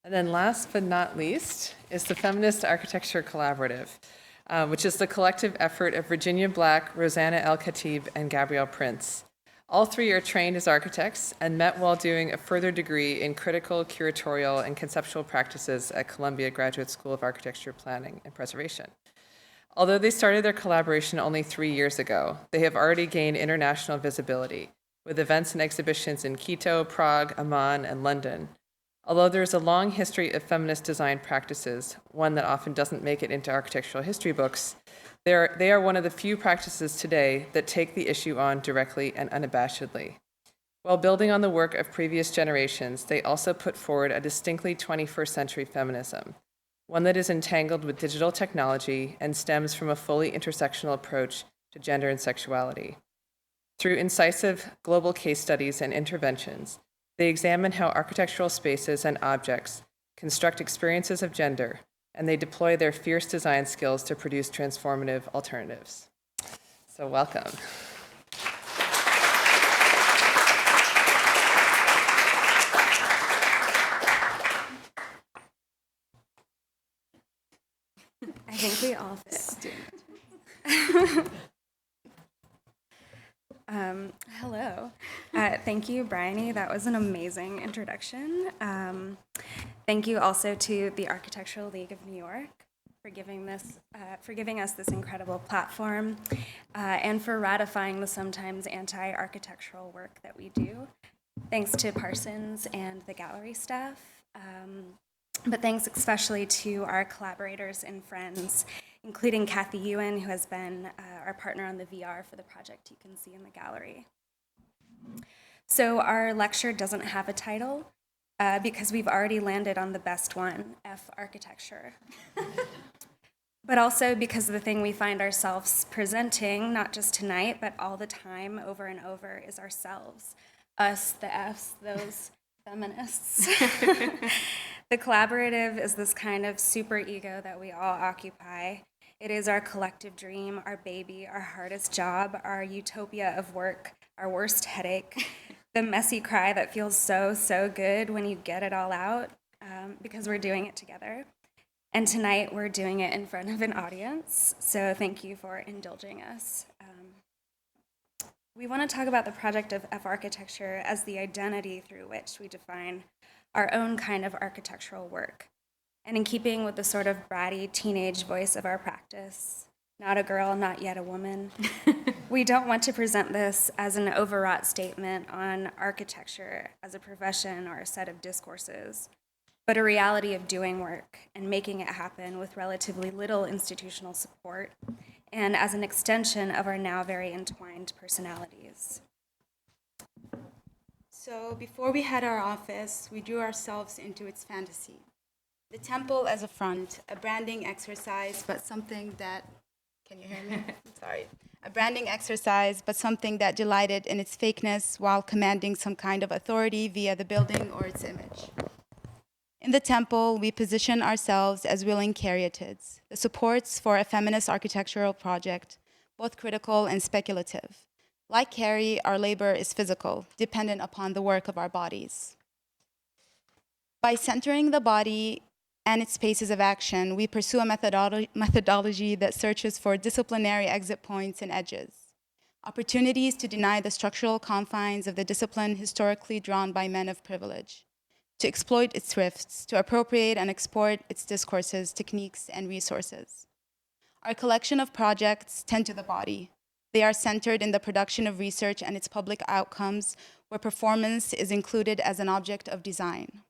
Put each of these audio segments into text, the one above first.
And then last but not least is the Feminist Architecture Collaborative, which is the collective effort of Virginia Black, Rosana Elkhatib, and Gabrielle Printz. All three are trained as architects and met while doing a further degree in critical, curatorial, and conceptual practices at Columbia Graduate School of Architecture, Planning, and Preservation. Although they started their collaboration only 3 years ago, they have already gained international visibility, with events and exhibitions in Quito, Prague, Amman, and London. Although there is a long history of feminist design practices, one that often doesn't make it into architectural history books, they are one of the few practices today that take the issue on directly and unabashedly. While building on the work of previous generations, they also put forward a distinctly 21st century feminism, one that is entangled with digital technology and stems from a fully intersectional approach to gender and sexuality. Through incisive global case studies and interventions, they examine how architectural spaces and objects construct experiences of gender, and they deploy their fierce design skills to produce transformative alternatives. So welcome. I think we all fit. Hello. Thank you, Bryony. That was an amazing introduction. Thank you also to the Architectural League of New York for giving us this incredible platform and for ratifying the sometimes anti-architectural work that we do. Thanks to Parsons and the gallery staff. But thanks especially to our collaborators and friends, including Kathy Ewan, who has been our partner on the VR for the project you can see in the gallery. So our lecture doesn't have a title because we've already landed on the best one, F Architecture. But also because the thing we find ourselves presenting, not just tonight, but all the time, over and over, is ourselves. Us, the Fs, those feminists. The collaborative is this kind of super ego that we all occupy. It is our collective dream, our baby, our hardest job, our utopia of work, our worst headache, the messy cry that feels so, so good when you get it all out, because we're doing it together. And tonight we're doing it in front of an audience, so thank you for indulging us. We want to talk about the project of F Architecture as the identity through which we define our own kind of architectural work. And in keeping with the sort of bratty teenage voice of our practice, not a girl, not yet a woman, we don't want to present this as an overwrought statement on architecture as a profession or a set of discourses, but a reality of doing work and making it happen with relatively little institutional support and as an extension of our now very entwined personalities. So before we had our office, we drew ourselves into its fantasy. The temple as a front, a branding exercise, but something that, can you hear me? Sorry. A branding exercise, but something that delighted in its fakeness while commanding some kind of authority via the building or its image. In the temple, we position ourselves as willing caryatids, the supports for a feminist architectural project, both critical and speculative. Like Carrie, our labor is physical, dependent upon the work of our bodies. By centering the body and its spaces of action, we pursue a methodology that searches for disciplinary exit points and edges, opportunities to deny the structural confines of the discipline historically drawn by men of privilege, to exploit its rifts, to appropriate and export its discourses, techniques, and resources. Our collection of projects tend to the body. They are centered in the production of research and its public outcomes, where performance is included as an object of design.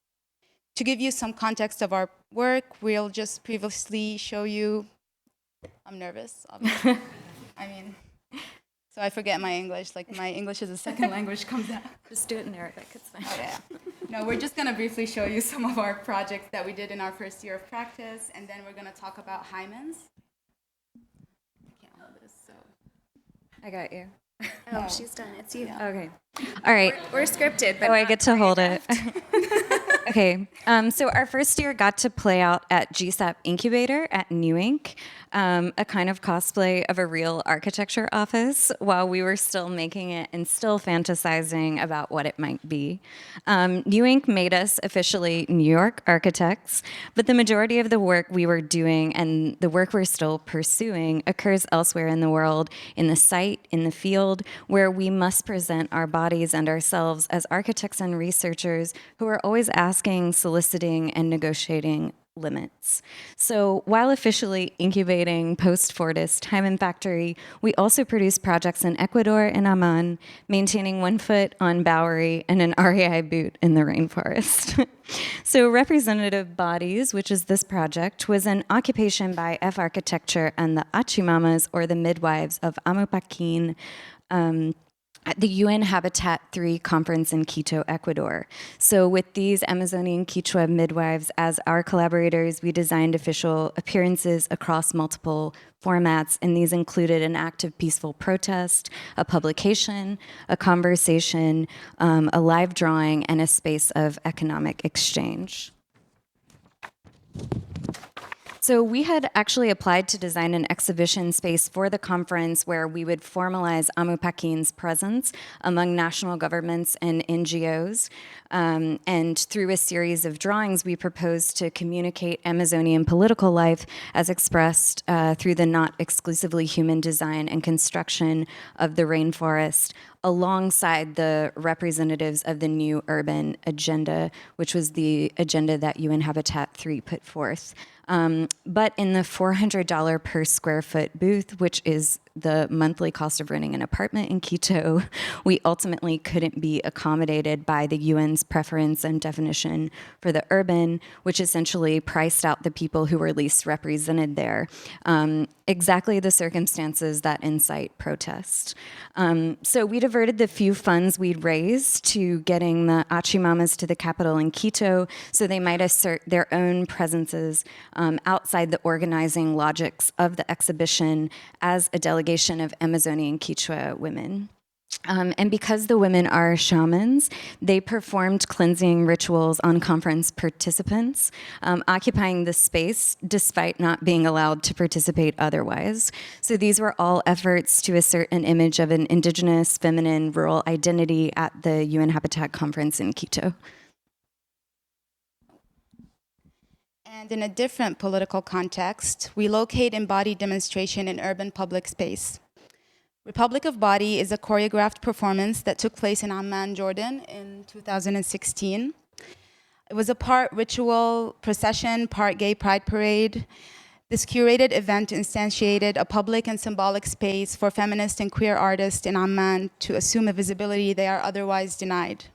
To give you some context of our work, we'll just previously show you, I'm nervous, obviously. So I forget my English, like my English as a second language comes out. Just do it in Arabic, it's fine. Oh, yeah. No, we're just gonna briefly show you some of our projects that we did in our first year of practice, and then we're gonna talk about hymens. I got you. Oh, she's done. It's you. Yeah. Okay. All right. We're scripted, but I get to hold it. Okay, so our first year got to play out at GSAP Incubator at New Inc., a kind of cosplay of a real architecture office while we were still making it and still fantasizing about what it might be. New Inc. made us officially New York architects, but the majority of the work we were doing and the work we're still pursuing occurs elsewhere in the world, in the site, in the field, where we must present our bodies and ourselves as architects and researchers who are always asking, soliciting, and negotiating limits. So while officially incubating Post-Fordist Hymen Factory, we also produce projects in Ecuador and Amman, maintaining 1 foot on Bowery and an REI boot in the rainforest. So Representative Bodies, which is this project, was an occupation by F Architecture and the Achimamas, or the midwives of Amopaquin, at the UN Habitat 3 conference in Quito, Ecuador. So with these Amazonian Quechua midwives as our collaborators, we designed official appearances across multiple formats, and these included an act of peaceful protest, a publication, a conversation, a live drawing, and a space of economic exchange. So we had actually applied to design an exhibition space for the conference where we would formalize Amopaquin's presence among national governments and NGOs. And through a series of drawings, we proposed to communicate Amazonian political life as expressed through the not exclusively human design and construction of the rainforest, alongside the representatives of the new urban agenda, which was the agenda that UN Habitat 3 put forth. But in the $400 per square foot booth, which is the monthly cost of renting an apartment in Quito, we ultimately couldn't be accommodated by the UN's preference and definition for the urban, which essentially priced out the people who were least represented there. Exactly the circumstances that incite protest. So we diverted the few funds we'd raised to getting the Achimamas to the capital in Quito so they might assert their own presences outside the organizing logics of the exhibition as a delegation of Amazonian Quechua women. And because the women are shamans, they performed cleansing rituals on conference participants, occupying the space despite not being allowed to participate otherwise. So these were all efforts to assert an image of an indigenous, feminine, rural identity at the UN Habitat Conference in Quito. And in a different political context, we locate embodied demonstration in urban public space. Republic of Body is a choreographed performance that took place in Amman, Jordan in 2016. It was a part ritual procession, part gay pride parade. This curated event instantiated a public and symbolic space for feminist and queer artists in Amman to assume a visibility they are otherwise denied.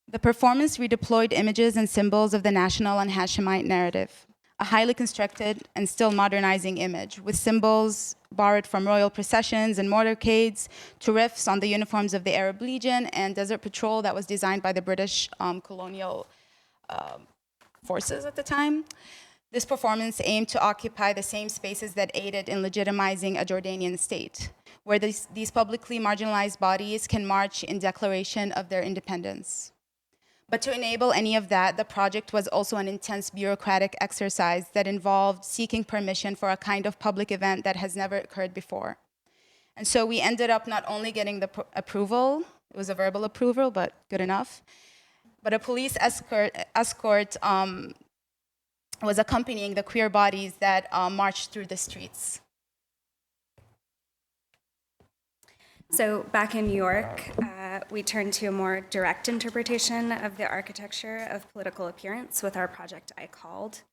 The performance redeployed images and symbols of the national and Hashemite narrative, a highly constructed and still modernizing image, with symbols borrowed from royal processions and motorcades to riffs on the uniforms of the Arab Legion and Desert Patrol that was designed by the British colonial forces at the time. This performance aimed to occupy the same spaces that aided in legitimizing a Jordanian state, where these publicly marginalized bodies can march in declaration of their independence. But to enable any of that, the project was also an intense bureaucratic exercise that involved seeking permission for a kind of public event that has never occurred before. And so we ended up not only getting the approval, it was a verbal approval, but good enough, but a police escort was accompanying the queer bodies that marched through the streets. So back in New York, we turned to a more direct interpretation of the architecture of political appearance with our project I Called,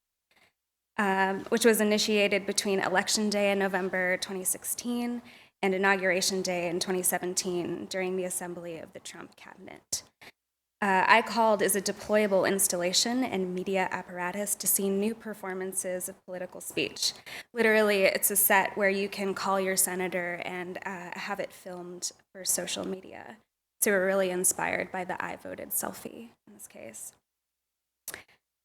which was initiated between Election Day in November 2016 and Inauguration Day in 2017 during the assembly of the Trump cabinet. I Called is a deployable installation and media apparatus to see new performances of political speech. Literally, it's a set where you can call your senator and have it filmed for social media. So we're really inspired by the I Voted selfie in this case.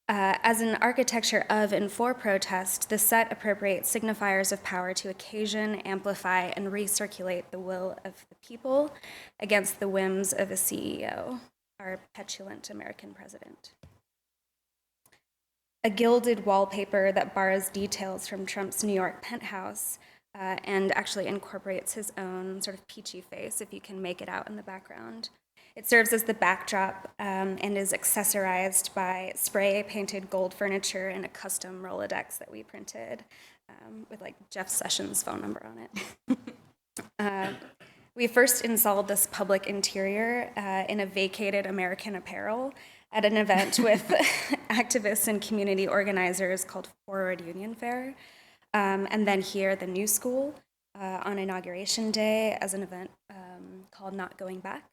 As an architecture of and for protest, the set appropriates signifiers of power to occasion, amplify, and recirculate the will of the people against the whims of a CEO, our petulant American president. a gilded wallpaper that borrows details from Trump's New York penthouse and actually incorporates his own sort of peachy face, if you can make it out in the background. It serves as the backdrop and is accessorized by spray-painted gold furniture and a custom Rolodex that we printed with like Jeff Sessions' phone number on it. We first installed this public interior in a vacated American Apparel at an event with activists and community organizers called Forward Union Fair, and then here at the New School on Inauguration Day as an event called Not Going Back,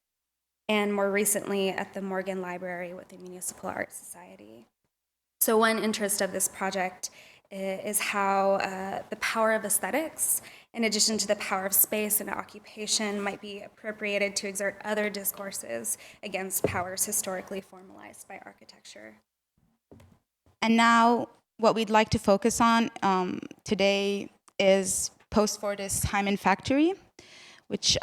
and more recently at the Morgan Library with the Municipal Art Society. So one interest of this project is how the power of aesthetics, in addition to the power of space and occupation, might be appropriated to exert other discourses against powers historically formalized by architecture. And now what we'd like to focus on today is Post-Fordist Hymen Factory, which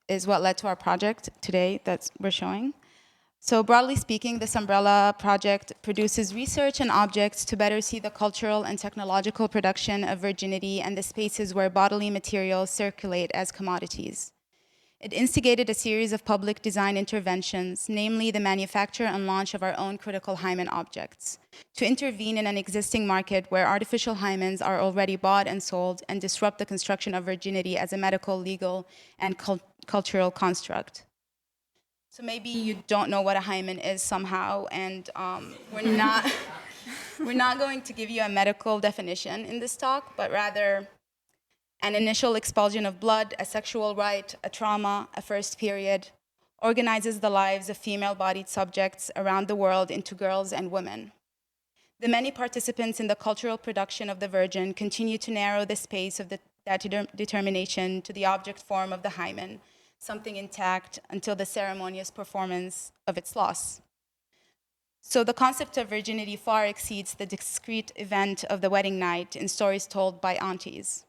is what led to our project today that we're showing. So broadly speaking, this umbrella project produces research and objects to better see the cultural and technological production of virginity and the spaces where bodily materials circulate as commodities. It instigated a series of public design interventions, namely the manufacture and launch of our own critical hymen objects, to intervene in an existing market where artificial hymens are already bought and sold and disrupt the construction of virginity as a medical, legal, and cultural construct. So maybe you don't know what a hymen is somehow, and we're not going to give you a medical definition in this talk, but rather an initial expulsion of blood, a sexual rite, a trauma, a first period, organizes the lives of female-bodied subjects around the world into girls and women. The many participants in the cultural production of the virgin continue to narrow the space of that determination to the object form of the hymen, something intact until the ceremonious performance of its loss. So the concept of virginity far exceeds the discrete event of the wedding night in stories told by aunties.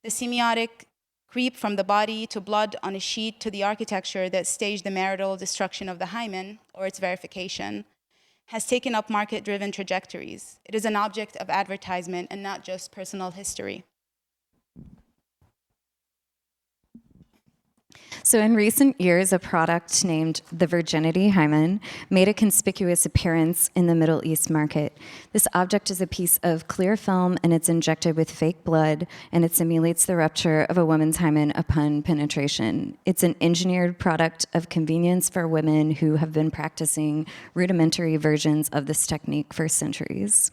The semiotic creep from the body to blood on a sheet to the architecture that staged the marital destruction of the hymen, or its verification, has taken up market-driven trajectories. It is an object of advertisement and not just personal history. So in recent years, a product named the virginity hymen made a conspicuous appearance in the Middle East market. This object is a piece of clear film, and it's injected with fake blood, and it simulates the rupture of a woman's hymen upon penetration. It's an engineered product of convenience for women who have been practicing rudimentary versions of this technique for centuries.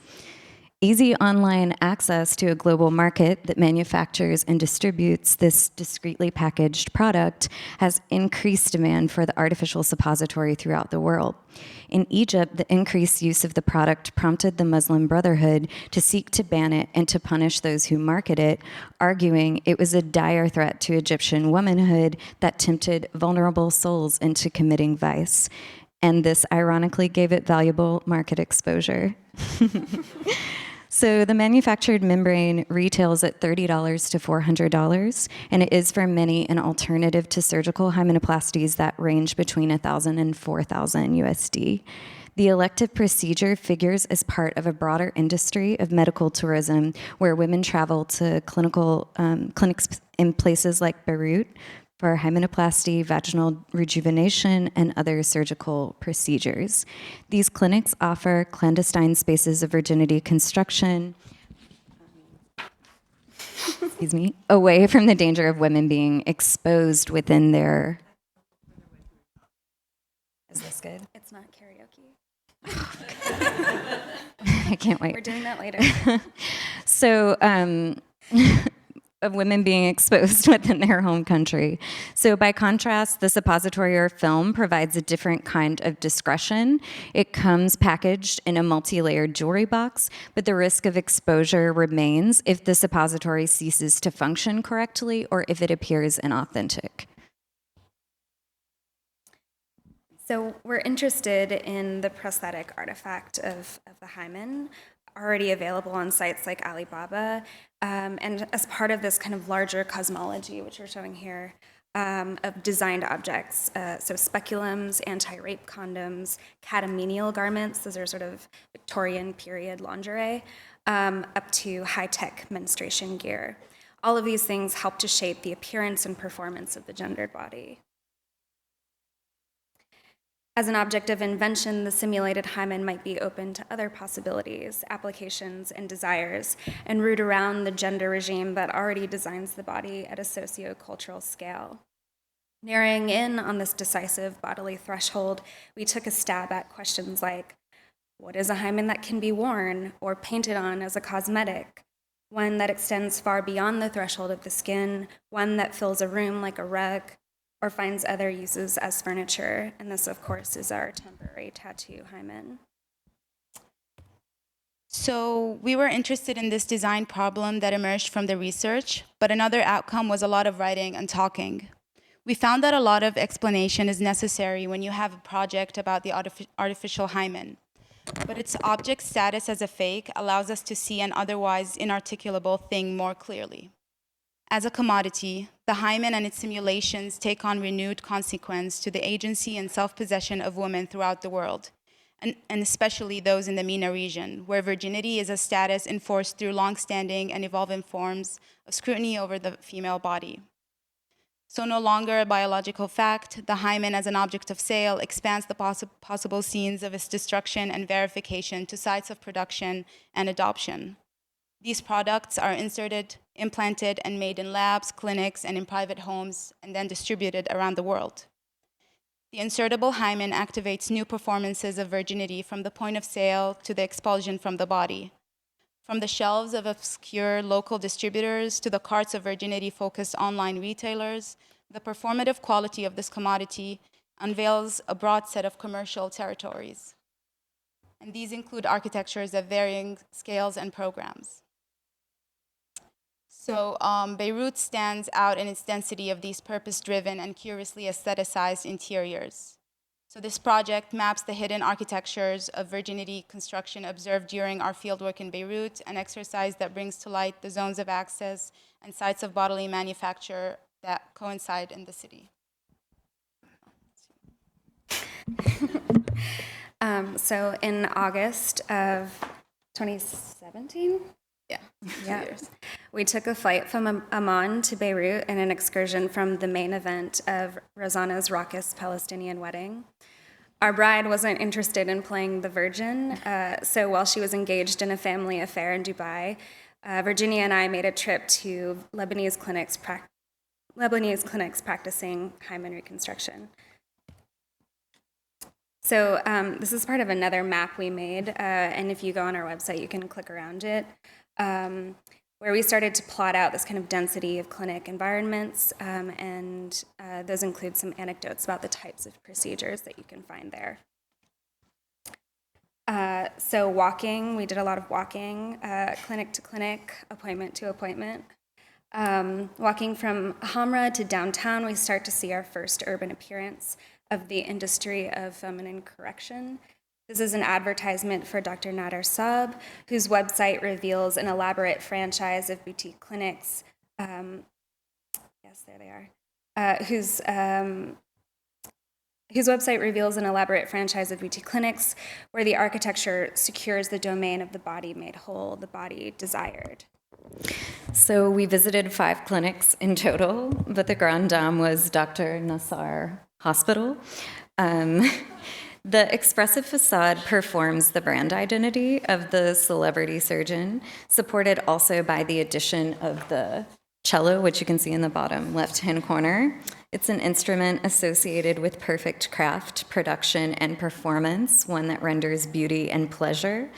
Easy online access to a global market that manufactures and distributes this discreetly packaged product has increased demand for the artificial suppository throughout the world. In Egypt, the increased use of the product prompted the Muslim Brotherhood to seek to ban it and to punish those who market it, arguing it was a dire threat to Egyptian womanhood that tempted vulnerable souls into committing vice. And this ironically gave it valuable market exposure. So the manufactured membrane retails at $30 to $400, and it is for many an alternative to surgical hymenoplasties that range between $1,000 and $4,000 USD. The elective procedure figures as part of a broader industry of medical tourism where women travel to clinics in places like Beirut for hymenoplasty, vaginal rejuvenation, and other surgical procedures. These clinics offer clandestine spaces of virginity construction, away from the danger of women being exposed within their... Is this good? It's not karaoke. I can't wait. We're doing that later. So, of women being exposed within their home country. So by contrast, the suppository or film provides a different kind of discretion. It comes packaged in a multi-layered jewelry box, but the risk of exposure remains if the suppository ceases to function correctly or if it appears inauthentic. So we're interested in the prosthetic artifact of the hymen, already available on sites like Alibaba, and as part of this kind of larger cosmology, which we're showing here, of designed objects, so speculums, anti-rape condoms, catamenial garments, those are sort of Victorian period lingerie, up to high-tech menstruation gear. All of these things help to shape the appearance and performance of the gendered body. As an object of invention, the simulated hymen might be open to other possibilities, applications, and desires, and root around the gender regime that already designs the body at a socio-cultural scale. Narrowing in on this decisive bodily threshold, we took a stab at questions like, what is a hymen that can be worn or painted on as a cosmetic? One that extends far beyond the threshold of the skin, one that fills a room like a rug, or finds other uses as furniture. And this, of course, is our temporary tattoo hymen. So we were interested in this design problem that emerged from the research, but another outcome was a lot of writing and talking. We found that a lot of explanation is necessary when you have a project about the artificial hymen, but its object status as a fake allows us to see an otherwise inarticulable thing more clearly. As a commodity, the hymen and its simulations take on renewed consequence to the agency and self-possession of women throughout the world, and especially those in the MENA region, where virginity is a status enforced through long-standing and evolving forms of scrutiny over the female body. So no longer a biological fact, the hymen as an object of sale expands the possible scenes of its destruction and verification to sites of production and adoption. These products are inserted, implanted, and made in labs, clinics, and in private homes, and then distributed around the world. The insertable hymen activates new performances of virginity from the point of sale to the expulsion from the body. From the shelves of obscure local distributors to the carts of virginity-focused online retailers, the performative quality of this commodity unveils a broad set of commercial territories. And these include architectures of varying scales and programs. So Beirut stands out in its density of these purpose-driven and curiously aestheticized interiors. So this project maps the hidden architectures of virginity construction observed during our fieldwork in Beirut, an exercise that brings to light the zones of access and sites of bodily manufacture that coincide in the city. So in August of 2017, yeah. We took a flight from Amman to Beirut in an excursion from the main event of Rosana's raucous Palestinian wedding. Our bride wasn't interested in playing the virgin, so while she was engaged in a family affair in Dubai, Virginia and I made a trip to Lebanese clinics practicing hymen reconstruction. So this is part of another map we made, and if you go on our website, you can click around it, where we started to plot out this kind of density of clinic environments, and those include some anecdotes about the types of procedures that you can find there. So walking, we did a lot of walking, clinic to clinic, appointment to appointment. Walking from Hamra to downtown, we start to see our first urban appearance of the industry of feminine correction. This is an advertisement for Dr. Nader Saab, whose website reveals an elaborate franchise of boutique clinics. Yes, there they are. Whose website reveals an elaborate franchise of boutique clinics where the architecture secures the domain of the body made whole, the body desired. So we visited 5 clinics in total, but the Grand Dame was Dr. Nassar Hospital. The expressive facade performs the brand identity of the celebrity surgeon, supported also by the addition of the cello, which you can see in the bottom left-hand corner. It's an instrument associated with perfect craft, production, and performance, one that renders beauty and pleasure,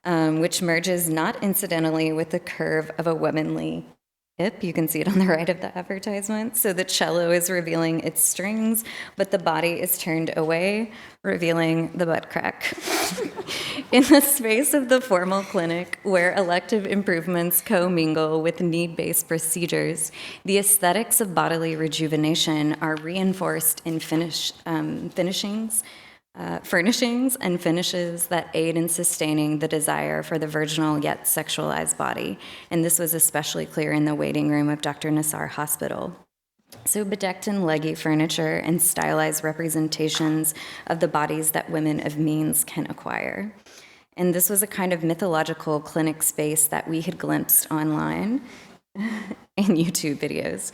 which merges not incidentally with the curve of a womanly hip. You can see it on the right of the advertisement. So the cello is revealing its strings, but the body is turned away, revealing the butt crack. In the space of the formal clinic, where elective improvements co-mingle with need-based procedures, the aesthetics of bodily rejuvenation are reinforced in furnishings and finishes that aid in sustaining the desire for the virginal yet sexualized body. And this was especially clear in the waiting room of Dr. Nassar Hospital. So bedecked in leggy furniture and stylized representations of the bodies that women of means can acquire. And this was a kind of mythological clinic space that we had glimpsed online in YouTube videos.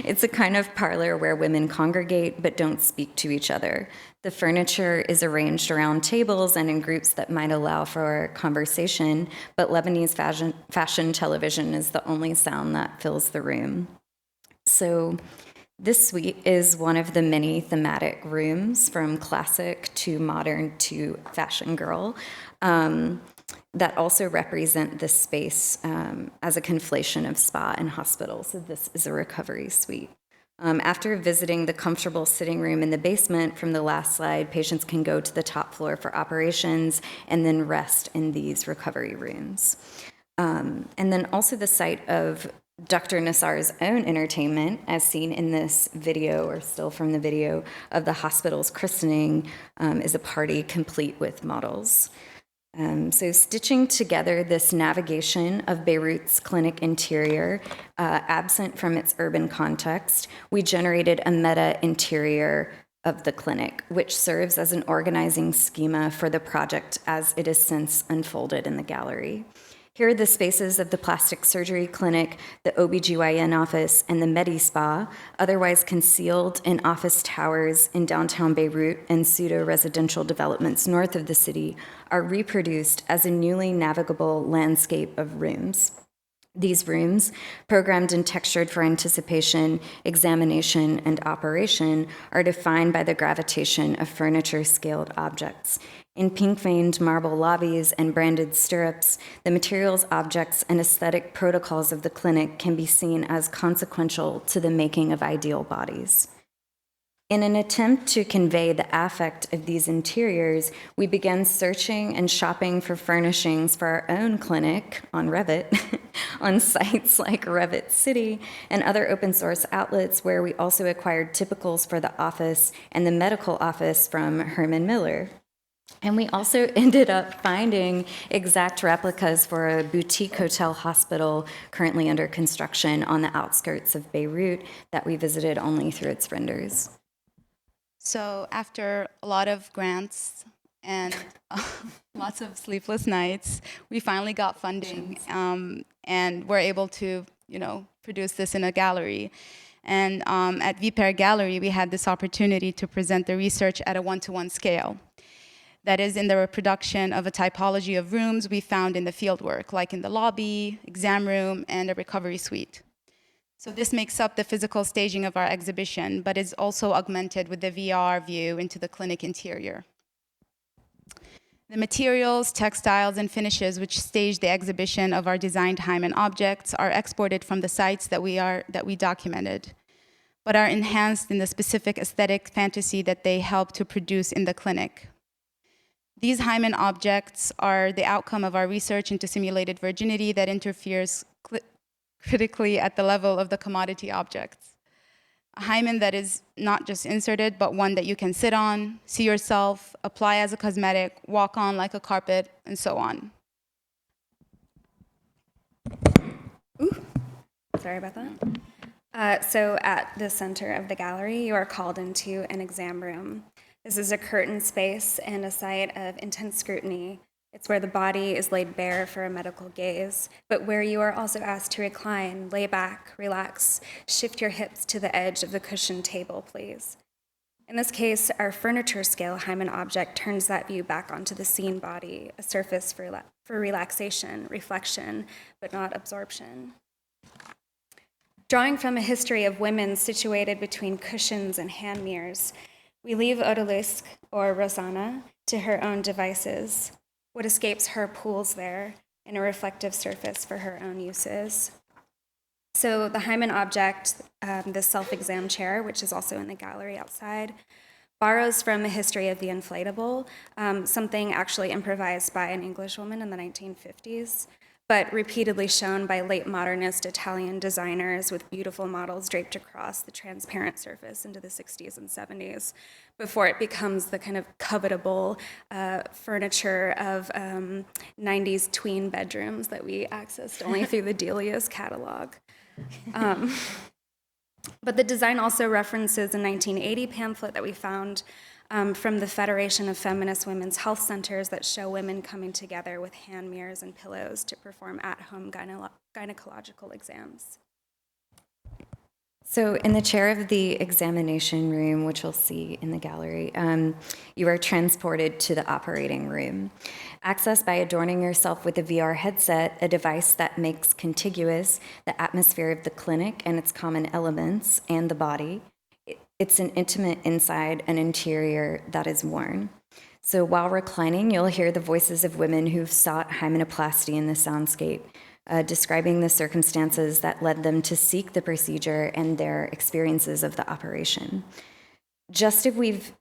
It's a kind of parlor where women congregate but don't speak to each other. The furniture is arranged around tables and in groups that might allow for conversation, but Lebanese fashion television is the only sound that fills the room. So this suite is one of the many thematic rooms, from classic to modern to fashion girl, that also represent this space as a conflation of spa and hospital. So this is a recovery suite. After visiting the comfortable sitting room in the basement from the last slide, patients can go to the top floor for operations and then rest in these recovery rooms. And then also the site of Dr. Nassar's own entertainment, as seen in this video, or still from the video, of the hospital's christening, is a party complete with models. So stitching together this navigation of Beirut's clinic interior, absent from its urban context, we generated a meta-interior of the clinic, which serves as an organizing schema for the project as it is since unfolded in the gallery. Here are the spaces of the plastic surgery clinic, the OBGYN office, and the Medi-Spa, otherwise concealed in office towers in downtown Beirut and pseudo-residential developments north of the city, are reproduced as a newly navigable landscape of rooms. These rooms, programmed and textured for anticipation, examination, and operation, are defined by the gravitation of furniture-scaled objects. In pink-veined marble lobbies and branded stirrups, the materials, objects, and aesthetic protocols of the clinic can be seen as consequential to the making of ideal bodies. In an attempt to convey the affect of these interiors, we began searching and shopping for furnishings for our own clinic on Revit, on sites like Revit City and other open source outlets, where we also acquired typicals for the office and the medical office from Herman Miller. And we also ended up finding exact replicas for a boutique hotel hospital currently under construction on the outskirts of Beirut that we visited only through its renders. So after a lot of grants and lots of sleepless nights, we finally got funding, and were able to, produce this in a gallery. And at Viper Gallery, we had this opportunity to present the research at a one-to-one scale. That is, in the reproduction of a typology of rooms we found in the fieldwork, like in the lobby, exam room, and a recovery suite. So this makes up the physical staging of our exhibition, but is also augmented with the VR view into the clinic interior. The materials, textiles, and finishes which stage the exhibition of our designed hymen objects are exported from the sites that we documented, but are enhanced in the specific aesthetic fantasy that they help to produce in the clinic. These hymen objects are the outcome of our research into simulated virginity that interferes critically at the level of the commodity objects. A hymen that is not just inserted, but one that you can sit on, see yourself, apply as a cosmetic, walk on like a carpet, and so on. Ooh, sorry about that. So at the center of the gallery, you are called into an exam room. This is a curtained space and a site of intense scrutiny. It's where the body is laid bare for a medical gaze, but where you are also asked to recline, lay back, relax, shift your hips to the edge of the cushioned table, please. In this case, our furniture-scale hymen object turns that view back onto the seen body, a surface for relaxation, reflection, but not absorption. Drawing from a history of women situated between cushions and hand mirrors, we leave Odalisque, or Rosana, to her own devices. What escapes her pools there in a reflective surface for her own uses. So the hymen object, the self-exam chair, which is also in the gallery outside, borrows from a history of the inflatable, something actually improvised by an English woman in the 1950s, but repeatedly shown by late modernist Italian designers with beautiful models draped across the transparent surface into the 60s and 70s, before it becomes the kind of covetable furniture of 90s tween bedrooms that we accessed only through the Delia's catalog. But the design also references a 1980 pamphlet that we found from the Federation of Feminist Women's Health Centers that show women coming together with hand mirrors and pillows to perform at-home gynecological exams. So in the chair of the examination room, which you'll see in the gallery, you are transported to the operating room. Access by adorning yourself with a VR headset, a device that makes contiguous the atmosphere of the clinic and its common elements and the body. It's an intimate inside and interior that is worn. So while reclining, you'll hear the voices of women who've sought hymenoplasty in the soundscape, describing the circumstances that led them to seek the procedure and their experiences of the operation. Just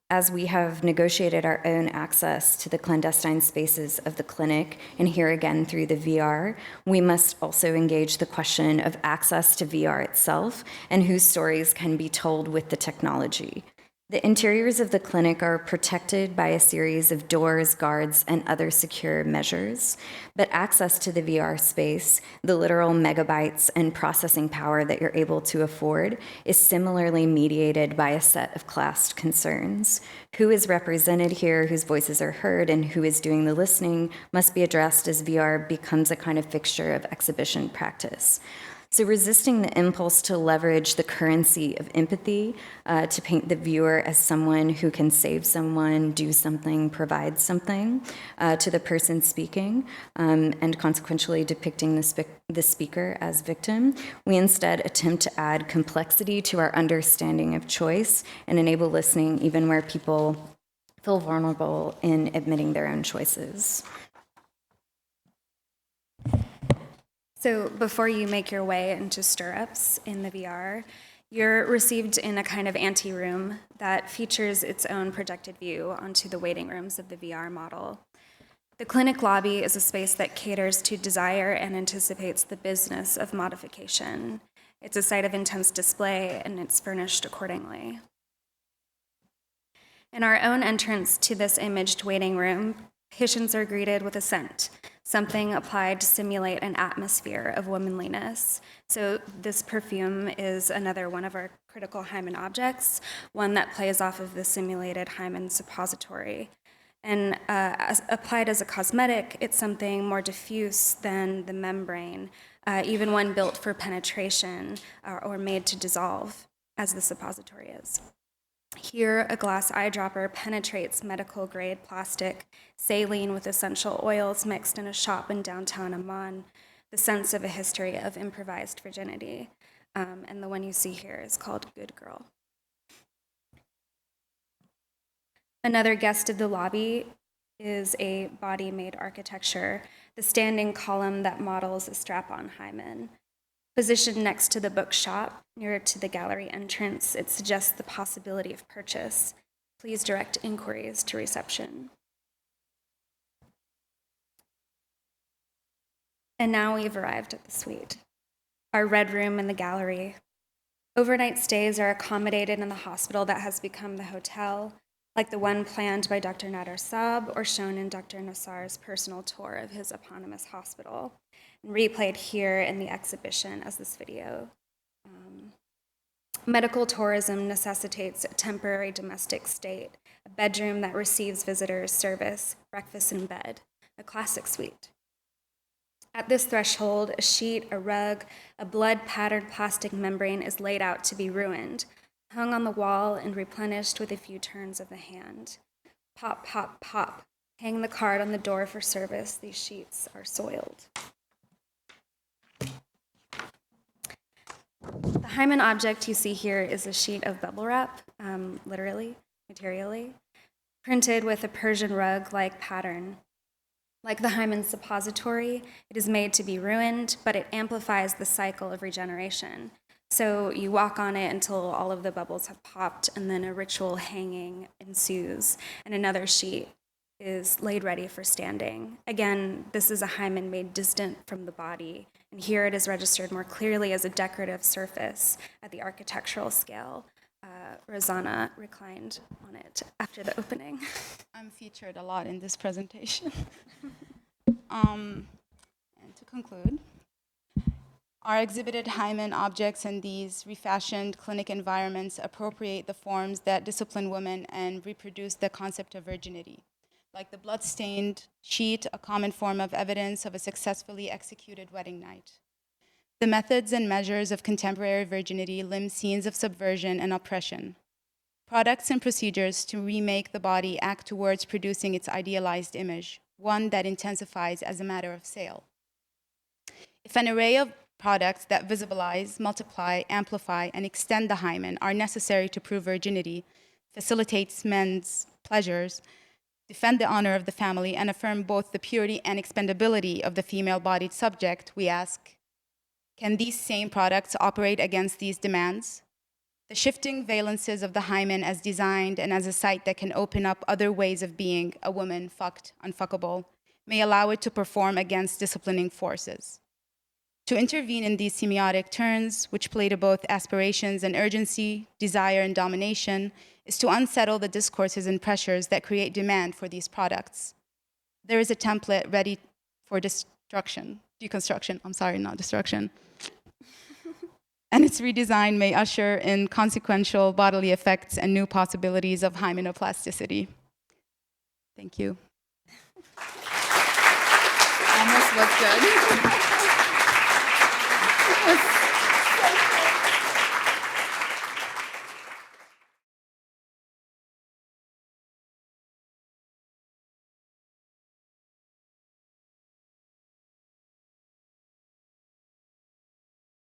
as we have negotiated our own access to the clandestine spaces of the clinic, and here again through the VR, we must also engage the question of access to VR itself and whose stories can be told with the technology. The interiors of the clinic are protected by a series of doors, guards, and other secure measures, but access to the VR space, the literal megabytes and processing power that you're able to afford, is similarly mediated by a set of classed concerns. Who is represented here, whose voices are heard, and who is doing the listening must be addressed as VR becomes a kind of fixture of exhibition practice. So resisting the impulse to leverage the currency of empathy to paint the viewer as someone who can save someone, do something, provide something to the person speaking, and consequentially depicting the speaker as victim, we instead attempt to add complexity to our understanding of choice and enable listening even where people feel vulnerable in admitting their own choices. So before you make your way into stirrups in the VR, you're received in a kind of anteroom that features its own projected view onto the waiting rooms of the VR model. The clinic lobby is a space that caters to desire and anticipates the business of modification. It's a site of intense display, and it's furnished accordingly. In our own entrance to this imaged waiting room, patients are greeted with a scent, something applied to simulate an atmosphere of womanliness. So this perfume is another one of our critical hymen objects, one that plays off of the simulated hymen suppository. And applied as a cosmetic, it's something more diffuse than the membrane, even one built for penetration or made to dissolve, as the suppository is. Here, a glass eyedropper penetrates medical-grade plastic, saline with essential oils mixed in a shop in downtown Amman, the sense of a history of improvised virginity. And the one you see here is called Good Girl. Another guest of the lobby is a body-made architecture, the standing column that models a strap-on hymen. Positioned next to the bookshop, nearer to the gallery entrance, it suggests the possibility of purchase. Please direct inquiries to reception. And now we've arrived at the suite, our red room in the gallery. Overnight stays are accommodated in the hospital that has become the hotel, like the one planned by Dr. Nader Saab or shown in Dr. Nassar's personal tour of his eponymous hospital, and replayed here in the exhibition as this video. Medical tourism necessitates a temporary domestic state, a bedroom that receives visitors, service, breakfast in bed, a classic suite. At this threshold, a sheet, a rug, a blood-patterned plastic membrane is laid out to be ruined, hung on the wall and replenished with a few turns of the hand. Pop, pop, pop. Hang the card on the door for service. These sheets are soiled. The hymen object you see here is a sheet of bubble wrap, literally, materially, printed with a Persian rug-like pattern. Like the hymen suppository, it is made to be ruined, but it amplifies the cycle of regeneration. So you walk on it until all of the bubbles have popped, and then a ritual hanging ensues, and another sheet is laid ready for standing. Again, this is a hymen made distant from the body, and here it is registered more clearly as a decorative surface at the architectural scale. Rosana reclined on it after the opening. I'm featured a lot in this presentation. And to conclude, Our exhibited hymen objects in these refashioned clinic environments appropriate the forms that discipline women and reproduce the concept of virginity, like the blood-stained sheet, a common form of evidence of a successfully executed wedding night. The methods and measures of contemporary virginity limn scenes of subversion and oppression, products and procedures to remake the body act towards producing its idealized image, one that intensifies as a matter of sale. If an array of products that visibilize, multiply, amplify, and extend the hymen are necessary to prove virginity, facilitates men's pleasures, defend the honor of the family, and affirm both the purity and expendability of the female-bodied subject, we ask, can these same products operate against these demands? The shifting valences of the hymen as designed and as a site that can open up other ways of being a woman fucked, unfuckable, may allow it to perform against disciplining forces. To intervene in these semiotic turns, which play to both aspirations and urgency, desire and domination, is to unsettle the discourses and pressures that create demand for these products. There is a template ready for deconstruction, and its redesign may usher in consequential bodily effects and new possibilities of hymenoplasticity. Thank you. Almost looked good.